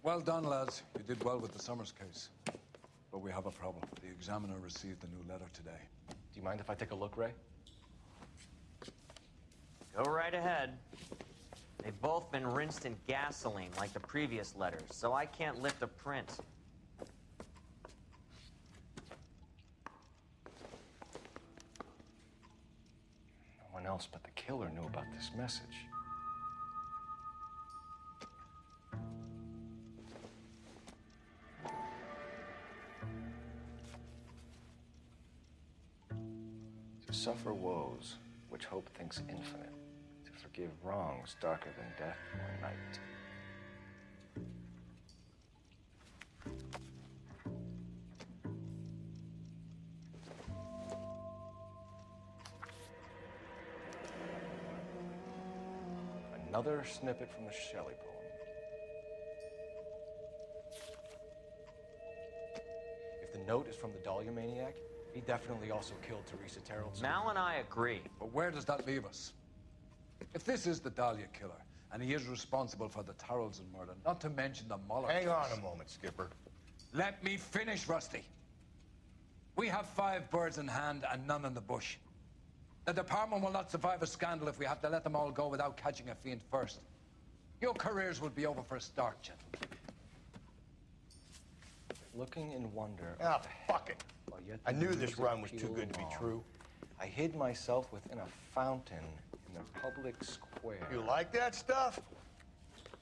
Well done, lads. You did well with the Summers case. But we have a problem. The examiner received a new letter today. Do you mind if I take a look, Ray? Go right ahead. They've both been rinsed in gasoline like the previous letters, so I can't lift a print. No one else but the killer knew about this message. To suffer woes which hope thinks infinite, to forgive wrongs darker than death or night. Another snippet from the Shelley poem. If the note is from the Dahlia maniac, he definitely also killed Teresa Terrell. Mal and I agree. But where does that leave us? If this is the Dahlia killer, and he is responsible for the Tarrelson murder, not to mention the Moloch... Hang on a moment, Skipper. Let me finish, Rusty. We have 5 birds in hand and none in the bush. The department will not survive a scandal if we have to let them all go without catching a fiend first. Your careers will be over for a start, gentlemen. Looking in wonder. Ah, fuck it. I knew this run was too good to be true. I hid myself within a fountain in the public square. You like that stuff?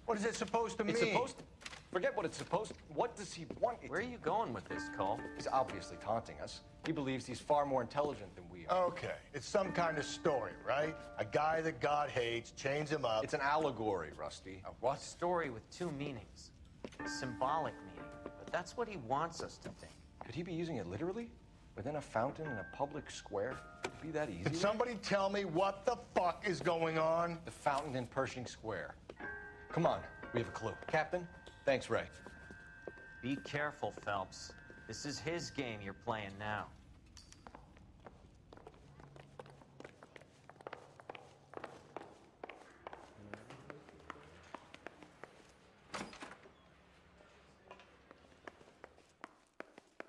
What is it supposed to mean? It's supposed to... Forget what it's supposed to... What does he want it Where are you going with this, Cole? He's obviously taunting us. He believes he's far more intelligent than we are. Okay, it's some kind of story, right? A guy that God hates, chains him up. It's an allegory, Rusty. A what? Story with 2 meanings. A symbolic meaning. But that's what he wants us to think. Could he be using it literally? Within a fountain in a public square? Could it be that easy? Can somebody tell me what the fuck is going on? The fountain in Pershing Square. Come on, we have a clue. Captain, thanks, Ray. Be careful, Phelps. This is his game you're playing now.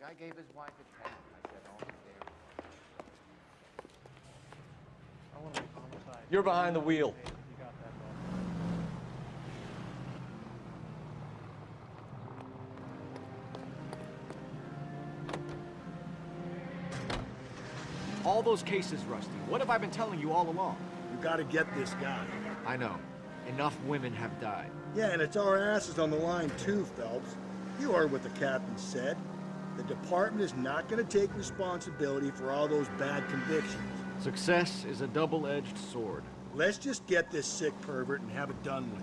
Guy gave his wife a tap. I said, oh, there. I want to make homicide. You're behind the wheel. You got that, bud. All those cases, Rusty. What have I been telling you all along? You gotta get this guy. I know. Enough women have died. Yeah, and it's our asses on the line too, Phelps. You heard what the captain said. The department is not gonna take responsibility for all those bad convictions. Success is a double-edged sword. Let's just get this sick pervert and have it done with.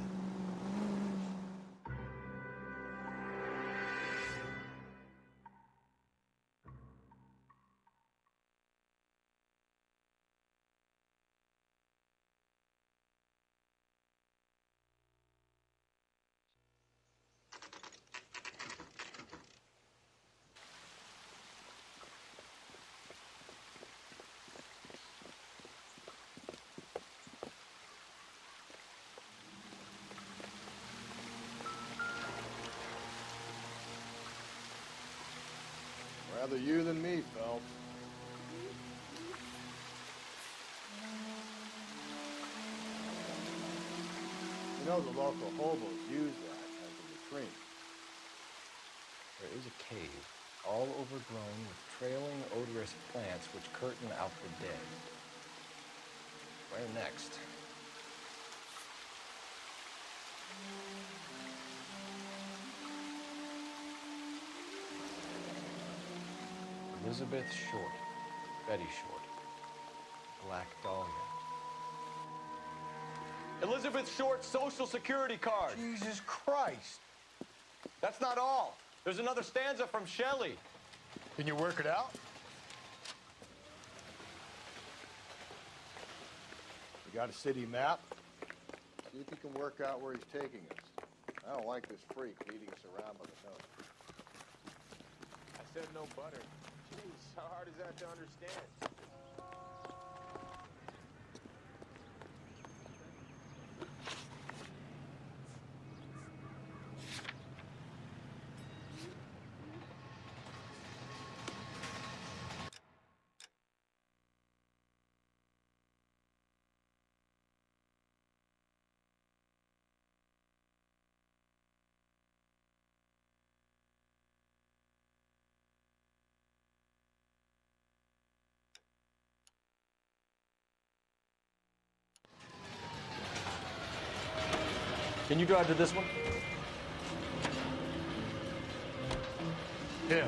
Rather you than me, Phelps. You know the local hobos use that as a latrine. There is a cave, all overgrown with trailing, odorous plants which curtain out the dead. Where next? Elizabeth Short, Betty Short, Black Dahlia. Elizabeth Short's Social Security card. Jesus Christ. That's not all. There's another stanza from Shelley. Can you work it out? You got a city map? See if you can work out where he's taking us. I don't like this freak leading us around by the nose. I said no butter. Jeez, how hard is that to understand? Can you drive to this one? Him.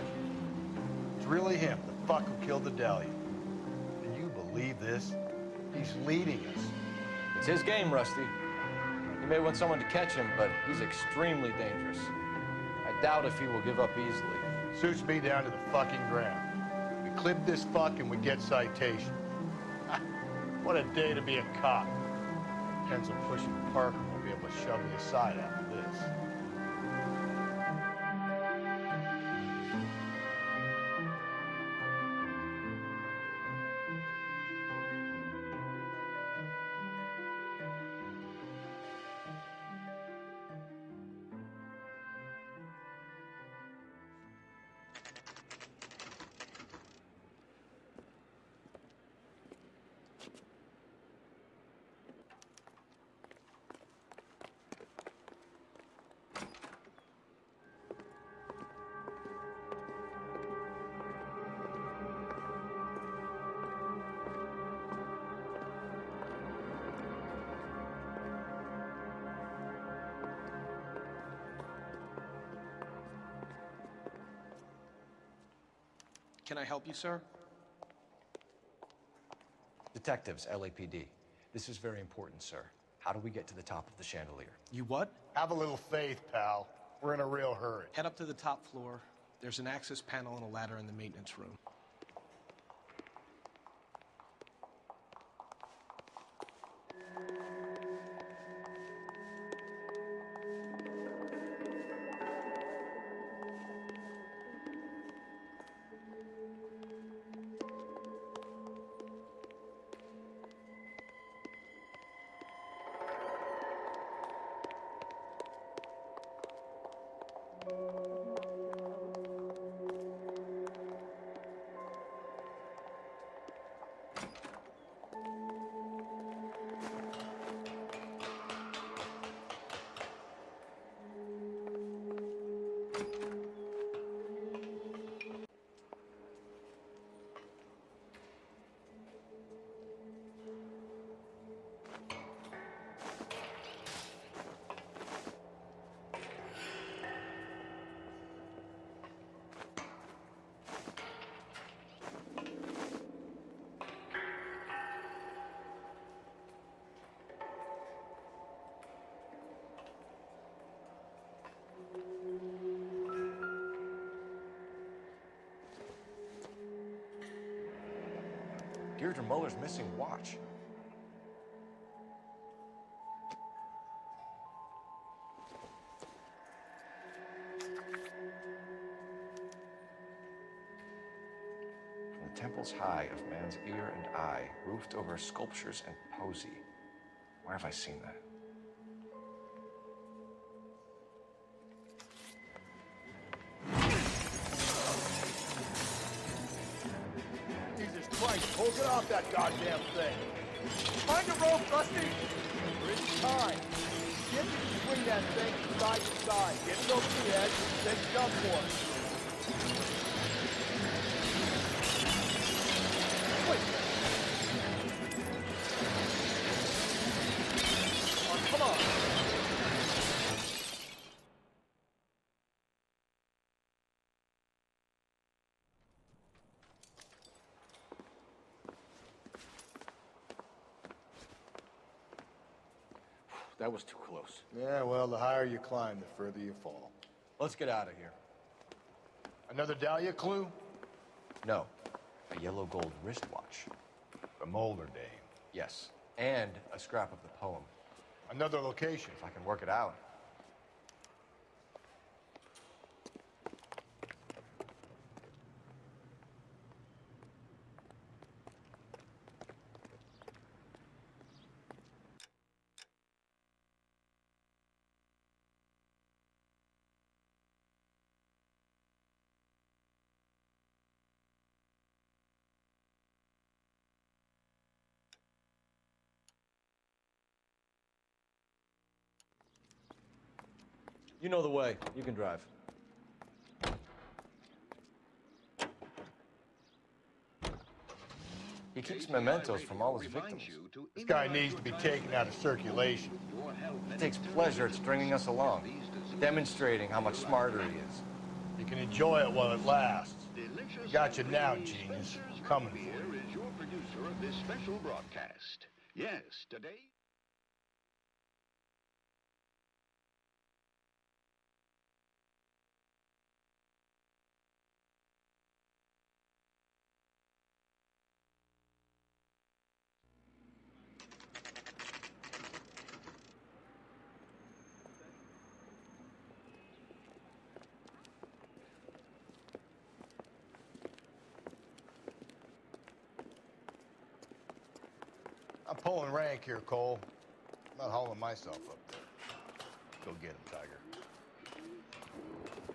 It's really him, the fuck who killed the Dahlia. Can you believe this? He's leading us. It's his game, Rusty. He may want someone to catch him, but he's extremely dangerous. I doubt if he will give up easily. Suits me down to the fucking ground. We clip this fuck and we get citation. What a day to be a cop. Pencil pushing Parker won't be able to shove me aside after this. Can I help you, sir? Detectives, LAPD. This is very important, sir. How do we get to the top of the chandelier? You what? Have a little faith, pal. We're in a real hurry. Head up to the top floor. There's an access panel and a ladder in the maintenance room. Deirdre Muller's missing watch. From the temples high of man's ear and eye, roofed over sculptures and poesy. Where have I seen that? Jesus Christ, hold it off that goddamn thing. Find a rope, Rusty. There is time. See if you can swing that thing from side to side. Get it over the edge, then jump for it. Wait. Oh, come on. That was too close. Yeah, well, the higher you climb, the further you fall. Let's get out of here. Another Dahlia clue? No, a yellow gold wristwatch. The Mulder dame. Yes, and a scrap of the poem. Another location. If I can work it out. You know the way. You can drive. He He keeps mementos from all his victims. This guy needs to be taken out of circulation. He takes pleasure at stringing us along, demonstrating how much smarter he is. You can enjoy it while it lasts. Gotcha now, genius. Coming for you. Here is your producer of this special broadcast. Yes, today... I'm pulling rank here, Cole. I'm not hauling myself up there. Go get him, Tiger.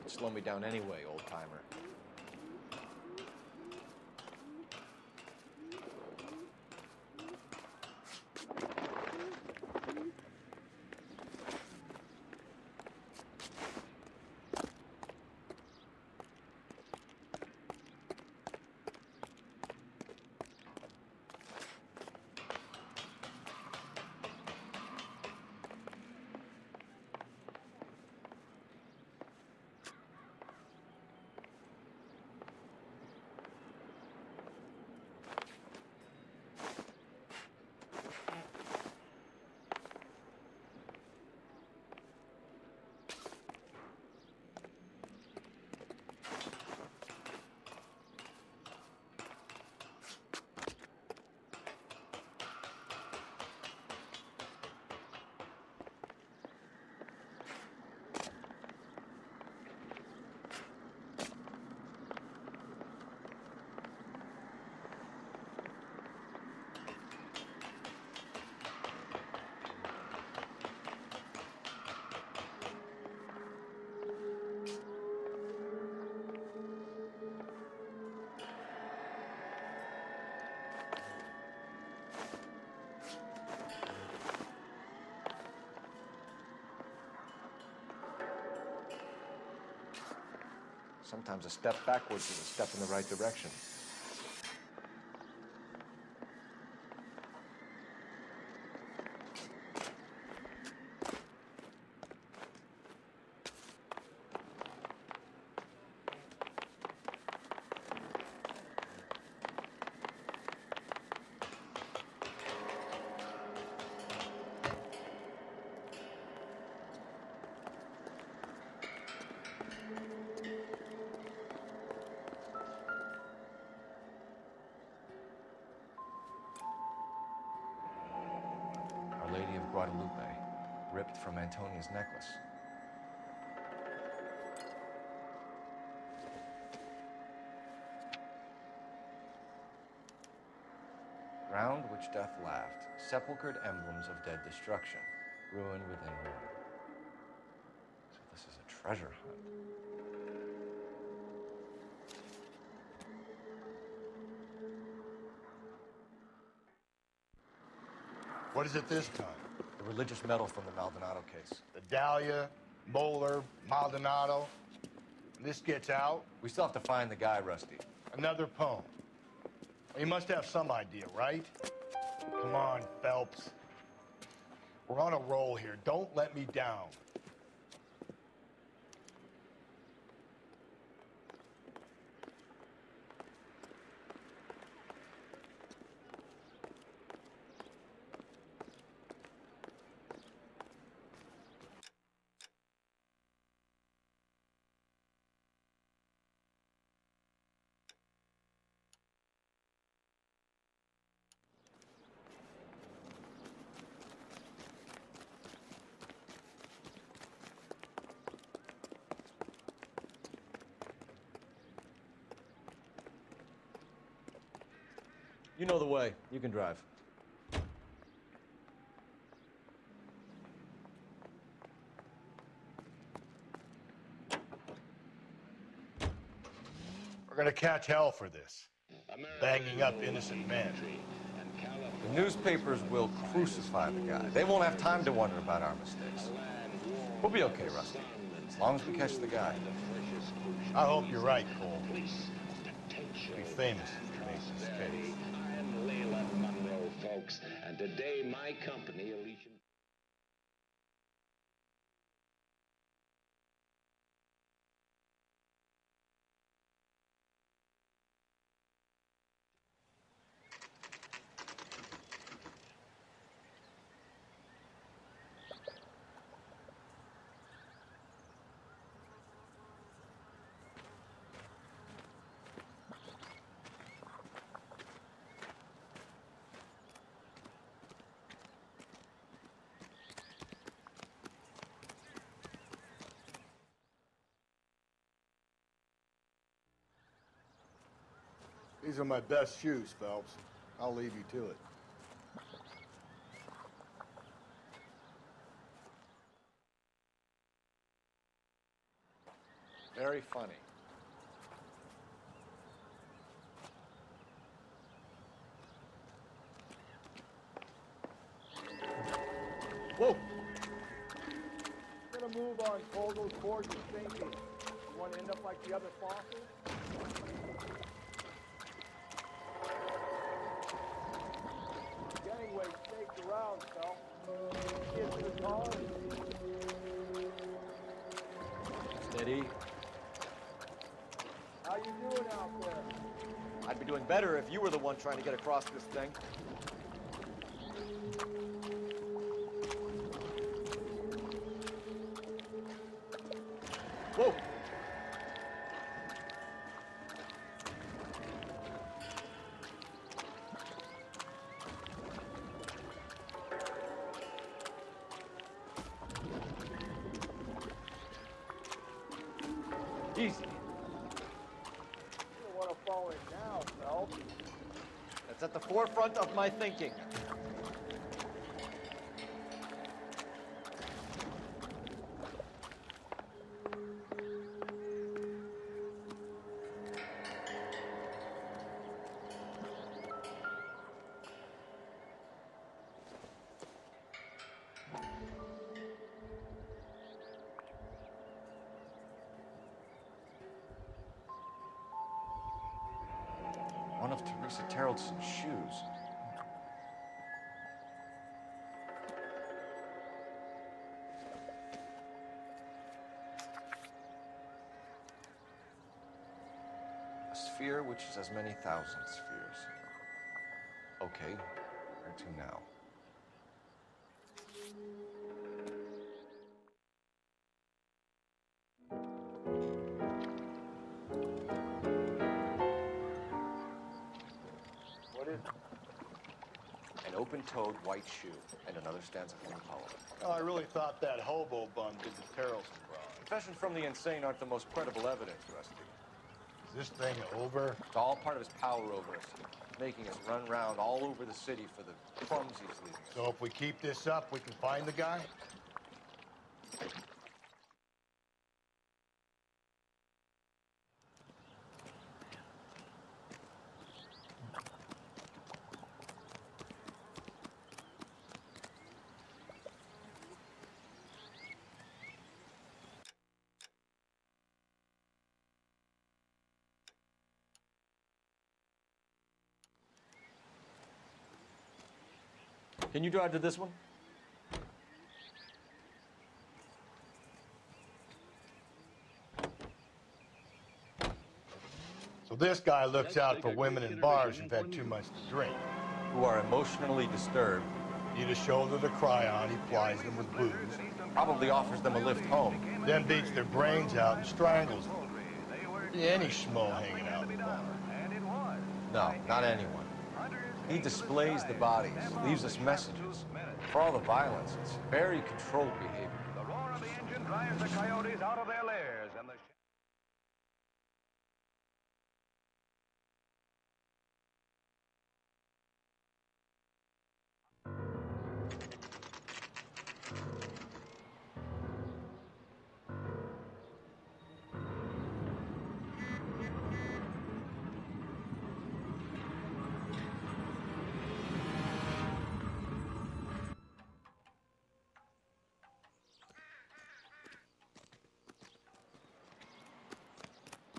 Slow me down anyway, old-timer. Sometimes a step backwards is a step in the right direction. Our Lady of Guadalupe, ripped from Antonia's necklace. Ground which death laughed, sepulchred emblems of dead destruction, ruin within ruin. So this is a treasure hunt. What is it this time? The religious medal from the Maldonado case. The Dahlia, Moeller, Maldonado. When this gets out, We still have to find the guy, Rusty. another poem. You must have some idea, right? Come on, Phelps. We're on a roll here. Don't let me down. You know the way. You can drive. We're gonna catch hell for this. Banging up innocent men. The newspapers will crucify the guy. They won't have time to wonder about our mistakes. We'll be okay, Rusty. As long as we catch the guy. I hope you're right, Cole. You'll be famous if you make this case. folks. And today, my company, Elysian... These are my best shoes, Phelps. I'll leave you to it. Very funny. Whoa! Gonna move on, pull those cords you're thinking. You want to end up like the other fossils? Gangway staked around, Phelps. Get to the car. Steady. How you doing out there? I'd be doing better if you were the one trying to get across this thing. Whoa! Easy. You don't want to fall in now, Phelps. That's at the forefront of my thinking. One of Teresa Terreldson's shoes. A sphere which is as many thousand spheres. Okay, where to now? What is it? An open-toed white shoe and another stanza from the poem. Oh, I really thought that hobo bum did the Terrelson crime. Confessions from the insane aren't the most credible evidence, Rusty. Is this thing over? It's all part of his power over us, making us run around all over the city for the crumbs he's leaving us. So if we keep this up, we can find the guy? Can you drive to this one? So this guy looks out for women in bars who've had too much to drink. Who are emotionally disturbed. Need a shoulder to cry on, he plies them with booze. Probably offers them a lift home. Then beats their brains out and strangles them. Be any schmo hanging out in the bar. No, not anyone. He displays the bodies, leaves us messages. For all the violence, it's very controlled behavior. The roar of the engine drives the coyotes out of their lairs, and the...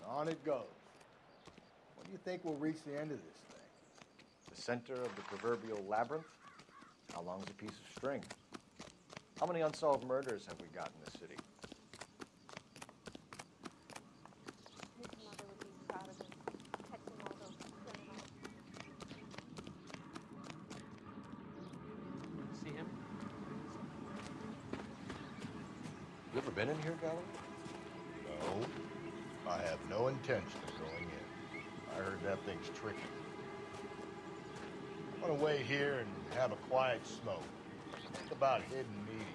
On it goes. When do you think we'll reach the end of this thing? The The center of the proverbial labyrinth? How long's a piece of string? How many unsolved murders have we got in this city? His mother would be proud of him, catching all those criminals. See him? You ever been in here, Galloway? No, I have no intention of going in. I heard that thing's tricky. I want to wait here and have a quiet smoke. Think about hidden meetings.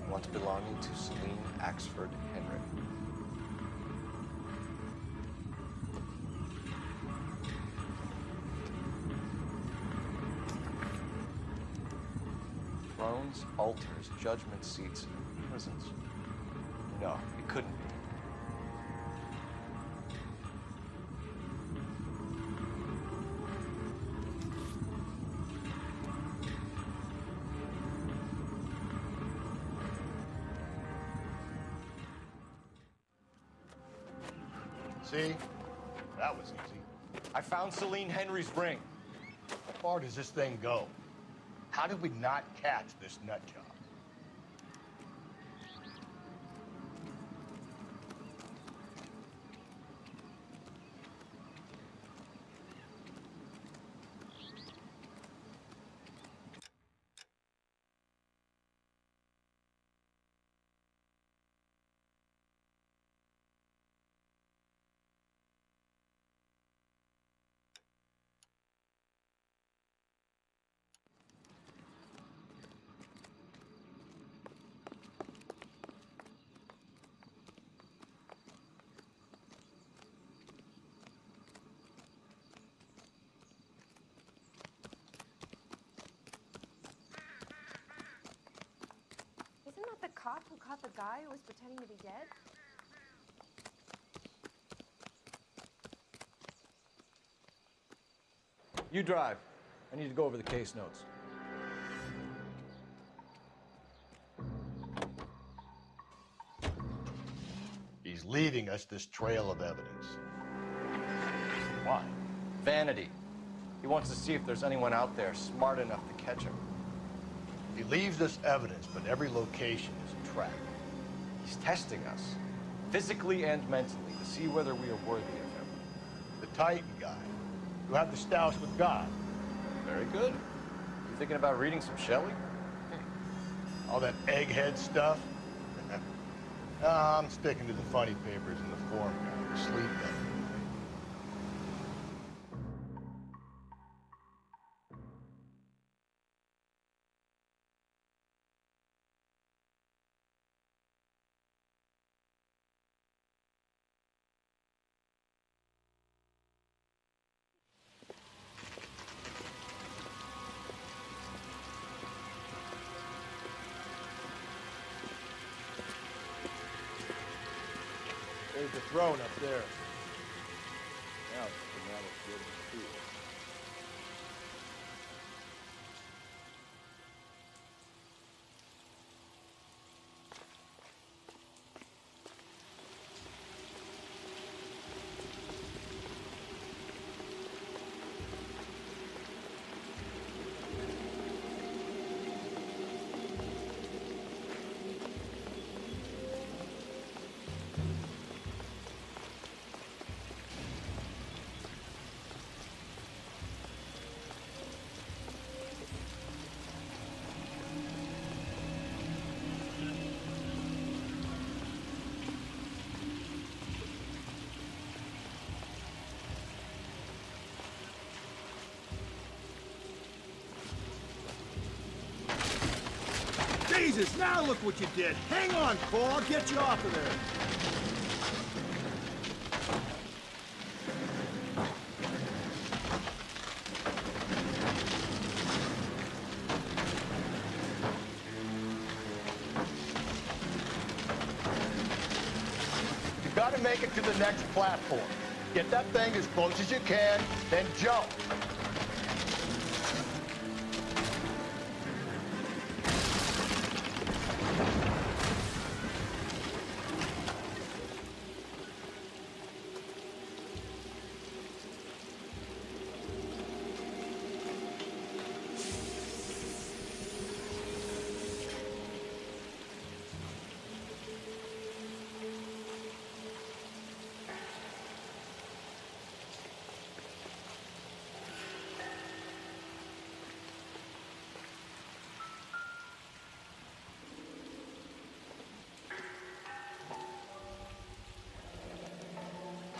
Once belonging to Celine Axford Henry. Thrones, altars, judgment seats, and prisons. No, it couldn't be. See? That was easy. I found Celine Henry's ring. How far does this thing go? How did we not catch this nut job? Isn't that the cop who caught the guy who was pretending to be dead? You drive. I need to go over the case notes. He's leaving us this trail of evidence. Why? Vanity. He wants to see if there's anyone out there smart enough to catch him. He leaves us evidence, but every location is a trap. He's testing us, physically and mentally, to see whether we are worthy of him. The Titan guy, who had the stoush with God. Very good. You thinking about reading some Shelley? All that egghead stuff? I'm sticking to the funny papers and the form guy. Sleep better. There's the throne up there. Now it's the banana field of steel. Jesus, now look what you did. Hang on, Cole, I'll get you off of there. You gotta make it to the next platform. Get that thing as close as you can, then jump.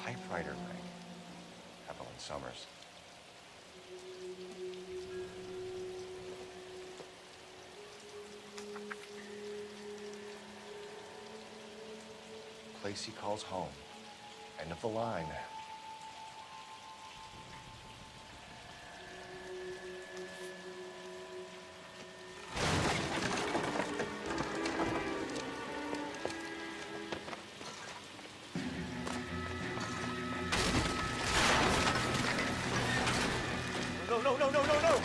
Typewriter ring. Evelyn Summers. Place he calls home. End of the line. No!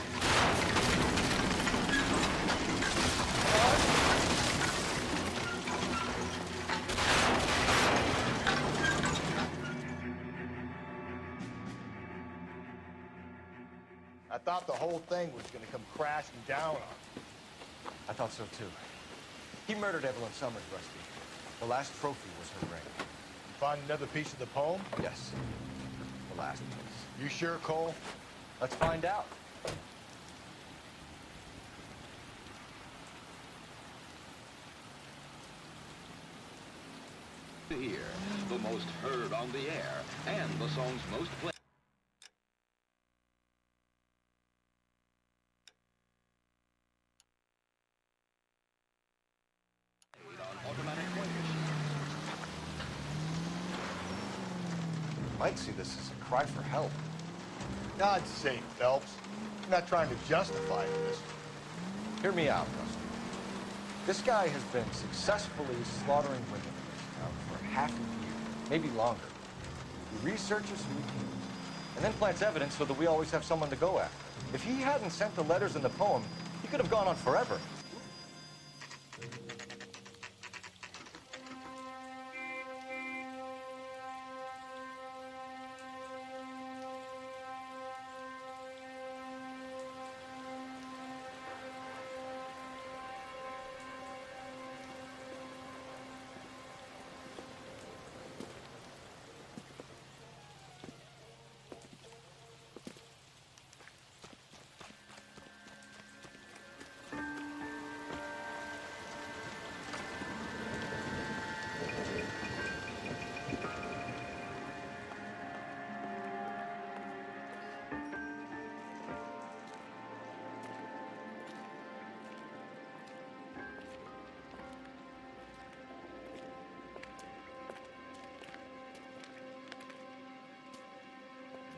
I thought the whole thing was gonna come crashing down on him. I thought so too. He murdered Evelyn Summers, Rusty. The last trophy was her ring. You find another piece of the poem? Yes. The last piece. You sure, Cole? Let's find out. Here, the most heard on the air, and the song's most played. Might see this as a cry for help. God's sake, Phelps. I'm not trying to justify this. Hear me out, Rusty. This guy has been successfully slaughtering women in this town for half a year, maybe longer. He researches who he kills, and then plants evidence so that we always have someone to go after. If he hadn't sent the letters in the poem, he could have gone on forever.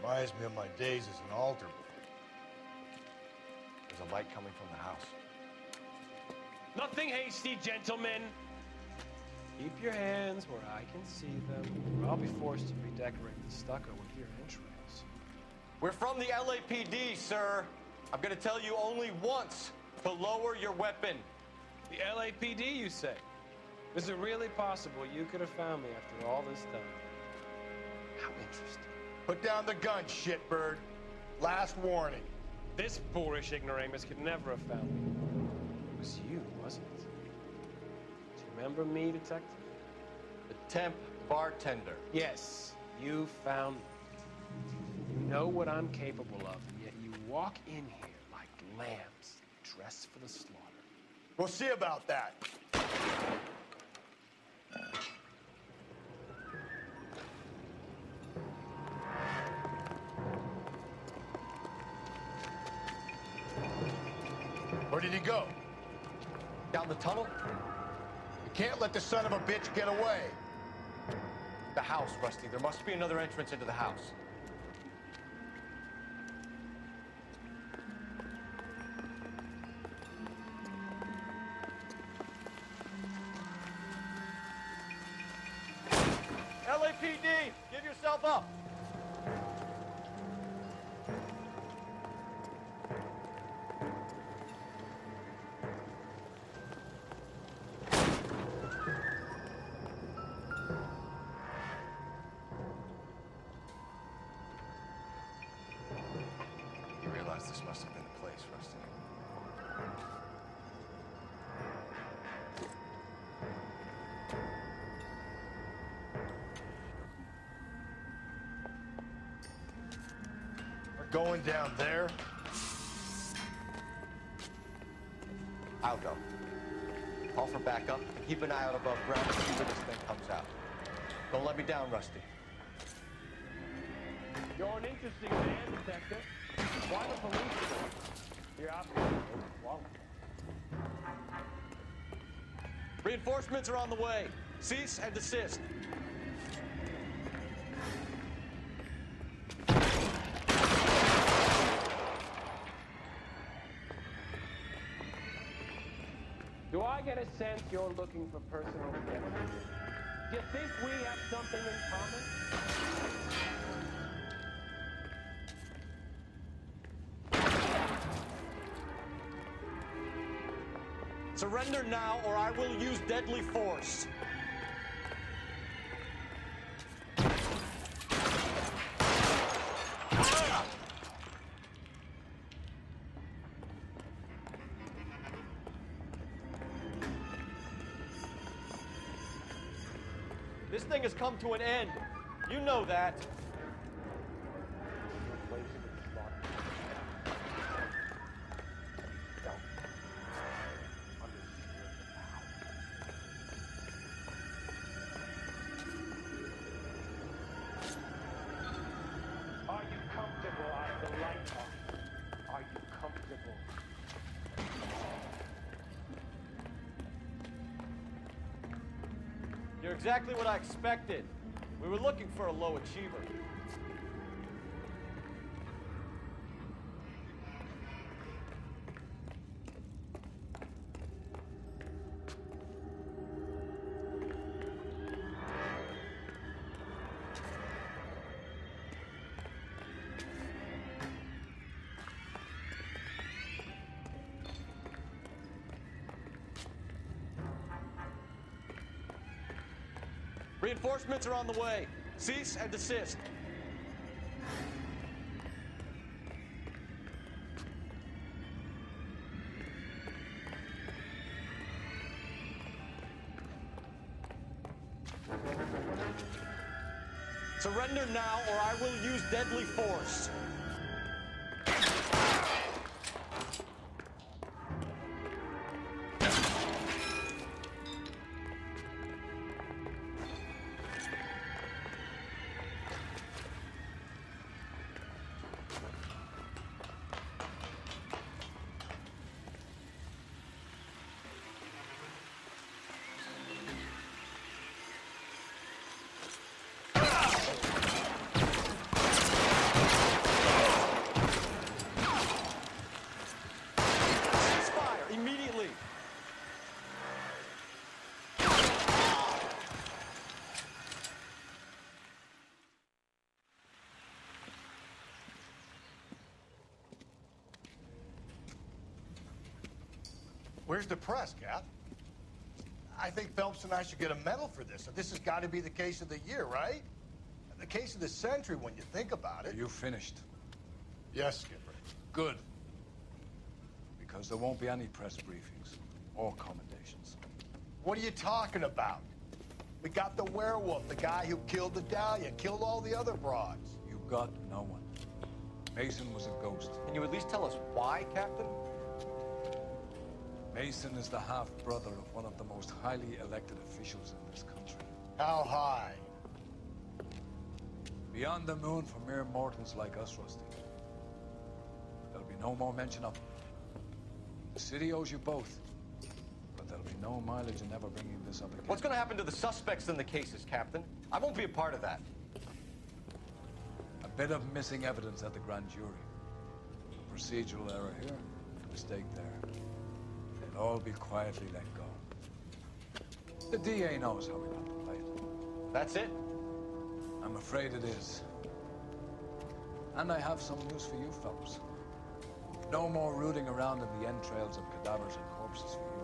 Reminds me of my days as an altar boy. There's a light coming from the house. Nothing hasty, gentlemen. Keep your hands where I can see them, or I'll be forced to redecorate the stucco with your entrails. We're from the LAPD, sir. I'm gonna tell you only once to lower your weapon. The LAPD, you say? Is it really possible you could have found me after all this time? How interesting. Put down the gun, shitbird. Last warning. This boorish ignoramus could never have found me. It was you, wasn't it? Do you remember me, detective? The temp bartender. Yes, you found me. You know what I'm capable of, and yet you walk in here like lambs dressed for the slaughter. We'll see about that. Where did he go? Down the tunnel? You can't let the son of a bitch get away. The house, Rusty. There must be another entrance into the house. LAPD, give yourself up. You realize this must have been the place, Rusty. We're going down there. I'll go. Call for backup and keep an eye out above ground to see where this thing comes out. Don't let me down, Rusty. You're an interesting man, Detective. Why the police? You're obviously overqualified. Reinforcements are on the way. Cease and desist. Do I get a sense you're looking for personal identity? Do you think we have something in common? Surrender now, or I will use deadly force. This thing has come to an end. You know that. Are you comfortable out of the lighthouse? Are you comfortable? You're exactly what I expected. We were looking for a low achiever. Reinforcements are on the way. Cease and desist. Surrender now, or I will use deadly force. Where's the press, Cap? I think Phelps and I should get a medal for this. This has got to be the case of the year, right? The case of the century when you think about it. Are you finished? Yes, Skipper. Good. Because there won't be any press briefings or commendations. What are you talking about? We got the werewolf, the guy who killed the Dahlia, killed all the other broads. You got no one. Mason was a ghost. Can you at least tell us why, Captain? Mason is the half-brother of one of the most highly elected officials in this country. How high? Beyond the moon for mere mortals like us, Rusty. There'll be no more mention of him. The city owes you both. But no mileage in never bringing this up again. What's going to happen to the suspects in the cases, Captain? I won't be a part of that. A bit of missing evidence at the grand jury. A procedural error here, a mistake there. They'll all be quietly let go. The DA knows how we want to play it. That's it? I'm afraid it is. And I have some news for you fellows. No more rooting around in the entrails of cadavers and corpses for you.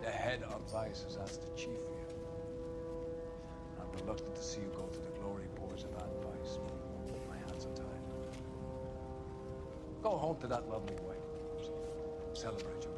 The head of Vice has asked the chief for you. I'm reluctant to see you go to the glory boards of Vice. My hands are tied. Go home to that lovely wife. Celebrate your